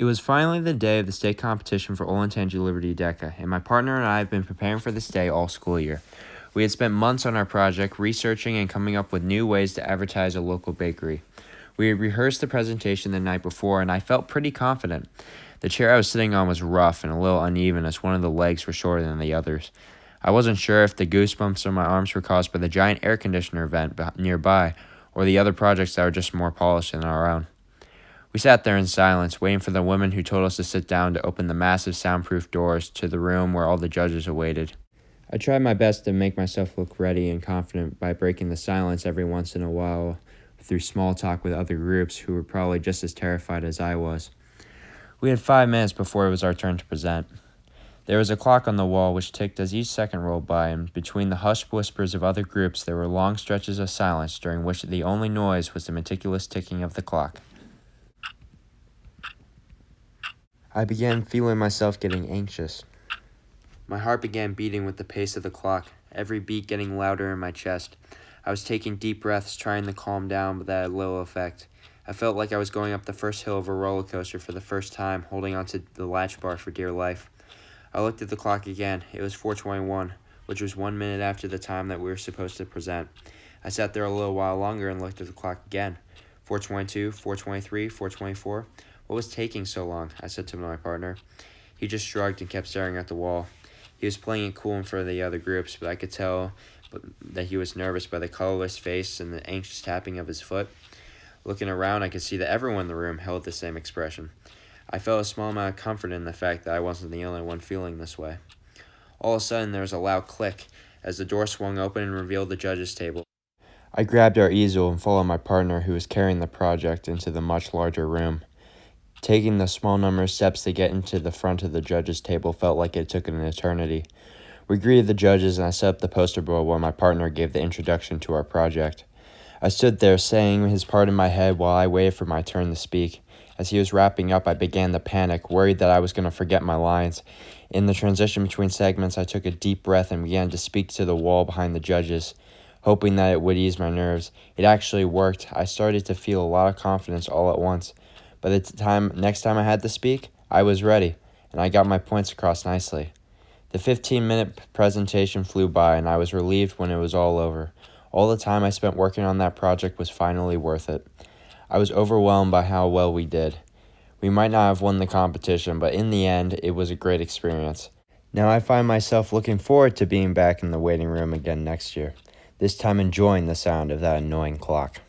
It was finally the day of the state competition for Olentangy Liberty DECA, and my partner and I have been preparing for this day all school year. We had spent months on our project, researching and coming up with new ways to advertise a local bakery. We had rehearsed the presentation the night before, and I felt pretty confident. The chair I was sitting on was rough and a little uneven as one of the legs were shorter than the others. I wasn't sure if the goosebumps on my arms were caused by the giant air conditioner vent nearby, or the other projects that were just more polished than our own. We sat there in silence, waiting for the woman who told us to sit down to open the massive soundproof doors to the room where all the judges awaited. I tried my best to make myself look ready and confident by breaking the silence every once in a while through small talk with other groups who were probably just as terrified as I was. We had 5 minutes before it was our turn to present. There was a clock on the wall which ticked as each second rolled by, and between the hushed whispers of other groups there were long stretches of silence during which the only noise was the meticulous ticking of the clock. I began feeling myself getting anxious. My heart began beating with the pace of the clock, every beat getting louder in my chest. I was taking deep breaths, trying to calm down, but that had little effect. I felt like I was going up the first hill of a roller coaster for the first time, holding onto the latch bar for dear life. I looked at the clock again. It was 4:21, which was 1 minute after the time that we were supposed to present. I sat there a little while longer and looked at the clock again. 4:22, 4:23, 4:24. What was taking so long? I said to my partner. He just shrugged and kept staring at the wall. He was playing it cool in front of the other groups, but I could tell that he was nervous by the colorless face and the anxious tapping of his foot. Looking around, I could see that everyone in the room held the same expression. I felt a small amount of comfort in the fact that I wasn't the only one feeling this way. All of a sudden, there was a loud click as the door swung open and revealed the judges' table. I grabbed our easel and followed my partner, who was carrying the project, into the much larger room. Taking the small number of steps to get into the front of the judges' table felt like it took an eternity. We greeted the judges, and I set up the poster board while my partner gave the introduction to our project. I stood there, saying his part in my head while I waited for my turn to speak. As he was wrapping up, I began to panic, worried that I was going to forget my lines. In the transition between segments, I took a deep breath and began to speak to the wall behind the judges, hoping that it would ease my nerves. It actually worked. I started to feel a lot of confidence all at once. By the next time I had to speak, I was ready, and I got my points across nicely. The 15-minute presentation flew by, and I was relieved when it was all over. All the time I spent working on that project was finally worth it. I was overwhelmed by how well we did. We might not have won the competition, but in the end, it was a great experience. Now I find myself looking forward to being back in the waiting room again next year, this time enjoying the sound of that annoying clock.